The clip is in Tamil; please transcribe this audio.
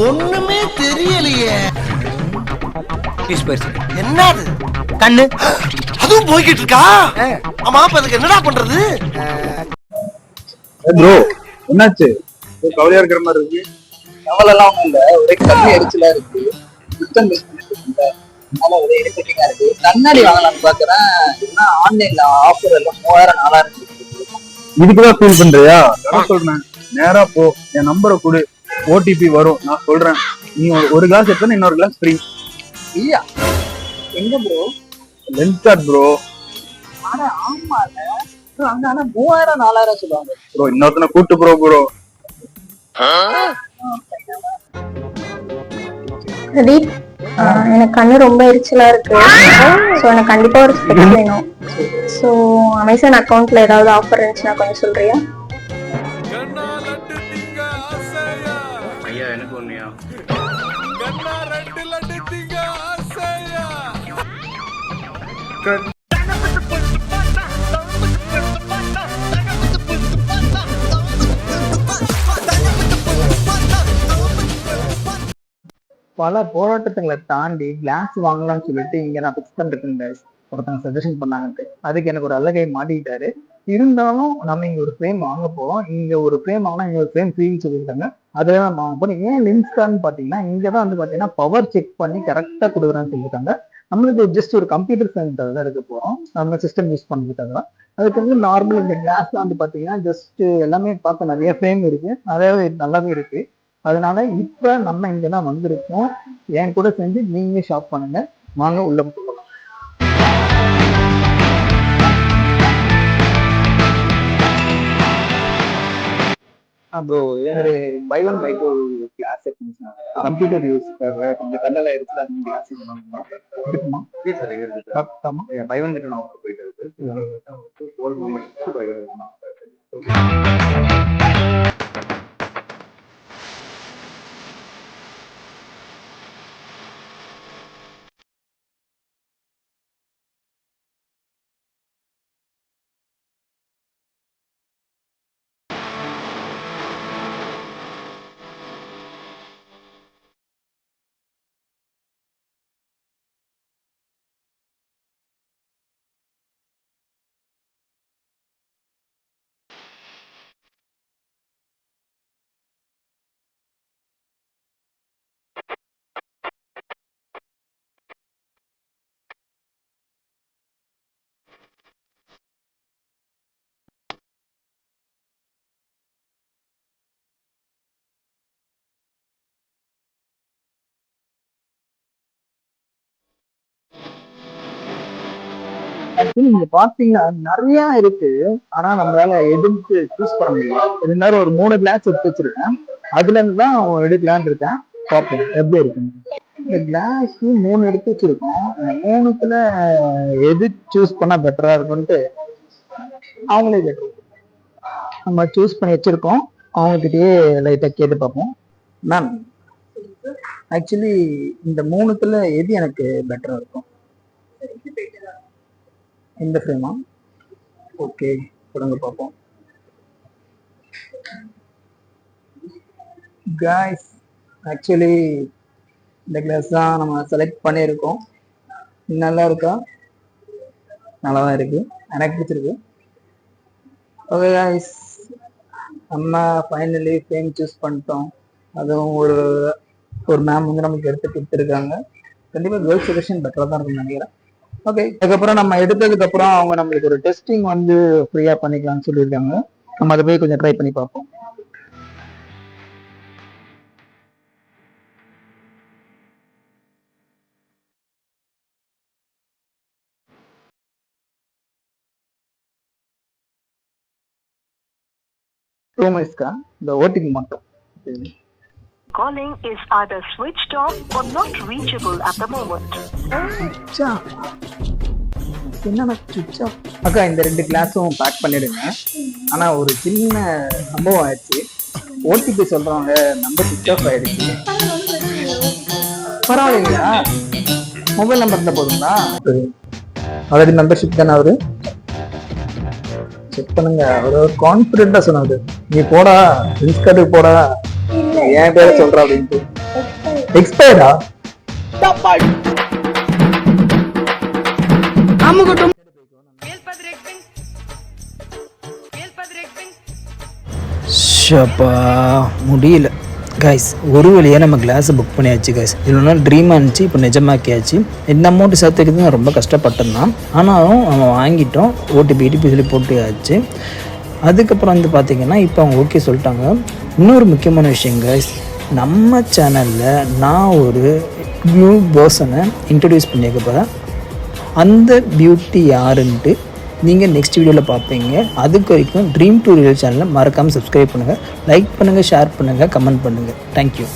ஒண்ணுமே தெரியலையே. என்னது கண்ணு அதுவும் போய்கிட்டு இருக்கா? ஆமா, அப்ப அதுக்கு என்னடா பண்றது? ப்ரோ என்னாச்சு? கவலையா இருக்கிற மாதிரி இருக்கு. கவலை எல்லாம் ஒண்ணும் இல்ல, ஒரே கண்ணு எரிச்சலா இருக்கு. சுத்தம் மிஸ் பண்ணிட்டு இருக்கேன். அதனால ஒரே இரிட்டேட்டிங்கா இருக்கு. கண்ணாடி வாங்கலாம்னு பாக்குறேன். ஏன்னா ஆன்லைன்ல ஆஃபர் எல்லாம் 3000 4000 இதுக்குதான் ஃபீல் பண்றியா? நான் சொல்றேன், நேரா போ, என் நம்பரை கொடு, ஓடிபி வரும், நான் சொல்றேன். நீ ஒரு கிளாஸ் எடுத்தா இன்னொரு கிளாஸ் ஃப்ரீ. இல்லையா? எங்க ப்ரோ? Lens card bro. ஆனா ஆமா அங்க ஆனா 3000 4000 சொல்லுவாங்க ப்ரோ. இன்னொருத்தனை கூட்டு ப்ரோ. பிரதீப், எனக்கு கண்ணு ரொம்ப எரிச்சலா இருக்கு. ஸோ எனக்கு கண்டிப்பா ஒரு ஸ்பெக்ஸ் வேணும். ஸோ அமேசான் அக்கௌண்ட்ல ஏதாவது ஆஃபர் இருந்துச்சுன்னா கொஞ்சம் சொல்றியா? ஐயா எனக்கு ஒண்ணுயா? பல போராட்டங்களை தாண்டி கிளாஸ் வாங்கலாம்னு சொல்லிட்டு இங்க நான் பிக்ஸ் பண்றேன் ஒருத்தங்க சஜஷன் பண்ணாங்கன்ட்டு. அதுக்கு எனக்கு ஒரு அழகை மாட்டிக்கிட்டாரு. இருந்தாலும் நம்ம இங்க ஒரு ஃப்ரேம் வாங்க போறோம். இங்க ஒரு ஃப்ரேம் வாங்கினா இங்க ஒரு ஃப்ரேம் ஃப்ரீன்னு சொல்லியிருக்காங்க. அதுல நம்ம வாங்க போறோம். ஏன் லென்ஸ்கார்ட்னு பாத்தீங்கன்னா இங்கதான் வந்து பாத்தீங்கன்னா பவர் செக் பண்ணி கரெக்டா கொடுக்குறான்னு சொல்லியிருக்காங்க. நம்மளுக்கு ஜஸ்ட் ஒரு கம்ப்யூட்டர் சென்டர் தான் எடுக்க போறோம். நம்ம சிஸ்டம் யூஸ் பண்ணிக்கிட்டாங்க. அதுக்கு வந்து நார்மல் இந்த கிளாஸ்ல வந்து பாத்தீங்கன்னா ஜஸ்ட் எல்லாமே பார்க்க நிறைய ஃப்ரேம் இருக்கு, நிறையவே நல்லாவே இருக்கு. அதனால இப்ப நம்ம இங்கதான் வந்திருக்கோம். என் கூட சேர்ந்து நீங்க ஷாப் பண்ணுங்க, வாங்க உள்ள போகலாம். ப்ரோ, ஒரு by one by two class computer use கொஞ்சம் கண்ணெல்லாம் எடுத்து அந்த கிளாஸ் இருக்குமா? பை ஒன் கிட்ட நான் போயிட்டு நீங்க பாத்தீங்கன்னா நிறைய இருக்கு. ஆனா நம்மளால எதுக்கு சூஸ் பண்ண முடியல. இருந்தாலும் ஒரு 3 கிளாஸ் எடுத்து வச்சிருக்கேன். அதுல இருந்து தான் எடுக்கலான்னு இருக்கேன். பார்ப்போம் எப்படி இருக்கு. இந்த கிளாஸ் 3 எடுத்து வச்சிருக்கோம். 3த்துல எது சூஸ் பண்ணா பெட்டரா இருக்கும்ட்டு அவங்களே கேட்டோம். நம்ம சூஸ் பண்ணி வச்சிருக்கோம். அவங்ககிட்டயே லைட்டா கேட்டு பார்ப்போம். மேம், ஆக்சுவலி இந்த 3த்துல எது எனக்கு பெட்டரா இருக்கும்? இந்த ஃப்ரேமா? ஓகே, கொடுங்க பார்ப்போம். காய்ஸ், ஆக்சுவலி இந்த கிளாஸ் தான் நம்ம செலக்ட் பண்ணியிருக்கோம். நல்லா இருக்கா? நல்லா தான் இருக்கு, எனக்கு பிடிச்சிருக்கு. ஓகே காய்ஸ், நம்ம ஃபைனலி ஃப்ரேம் சூஸ் பண்ணிட்டோம். அதுவும் ஒரு மேம் வந்து நமக்கு எடுத்து கொடுத்துருக்காங்க. கண்டிப்பாக கேர்ள்ஸ் செலெக்ஷன் பெட்டராக தான் இருக்கும்னு நினைக்கிறேன். ஓகே, அதுக்கப்புறம் நம்ம எடுத்ததுக்கு அப்புறம் அவங்க நம்மளுக்கு ஒரு டெஸ்டிங் வந்து ஃப்ரீயா பண்ணிக்கலாம்னு சொல்லியிருக்காங்க. நம்ம அதை போய் கொஞ்சம் ட்ரை பண்ணி பார்ப்போம். இந்த ஓட்டிங் மட்டும் Calling is either switched off or not reachable at the moment. என்னன்னா சுவிட்ச் ஆஃப். அக்கா, இந்த 2 கிளாஸும் பேக் பண்ணிடுங்க. ஆனா ஒரு சின்ன சம்பவம் ஆயிடுச்சு. ஓடிபி சொல்றாங்க, நம்பர் சுவிட்ச் ஆஃப் ஆயிடுச்சு. பரவாயில்லைங்களா? மொபைல் நம்பர் இருந்தா போதுங்களா? ஆல்ரெடி மெம்பர்ஷிப் தானே அவரு? செக் பண்ணுங்க. அவர் கான்பிடண்டா சொன்னாரு, நீ போடா லென்ஸ்கார்டுக்கு போடா, என் பேரை சொல்றா அப்படின்ட்டு. எக்ஸ்பயர்டா? ஷப்பா முடியல கைஸ். ஒரு வழியாக நம்ம கிளாஸை புக் பண்ணியாச்சு கைஸ். இவ்வளோ நாள் ட்ரீமாக இருந்துச்சு, இப்போ நிஜமாக்கியாச்சு. இந்த அமௌண்ட்டு சேர்த்துக்கிறது நான் ரொம்ப கஷ்டப்பட்டேன் தான். ஆனாலும் நம்ம வாங்கிட்டோம். ஓடிபி சொல்லி போட்டுயாச்சு. அதுக்கப்புறம் வந்து பார்த்திங்கன்னா இப்போ அவங்க ஓகே சொல்லிட்டாங்க. இன்னொரு முக்கியமான விஷயம் கைஸ், நம்ம சேனலில் நான் ஒரு நியூ பர்சனை இன்ட்ரடியூஸ் பண்ணிக்க போகிறேன். அந்த பியூட்டி யாருன்ட்டு நீங்கள் நெக்ஸ்ட் வீடியோவில் பார்ப்பீங்க. அதுக்கு வரைக்கும் ட்ரீம் டு ரியல் சேனலை மறக்காமல் சப்ஸ்கிரைப் பண்ணுங்கள், லைக் பண்ணுங்கள், ஷேர் பண்ணுங்கள், கமெண்ட் பண்ணுங்கள். தேங்க்யூ.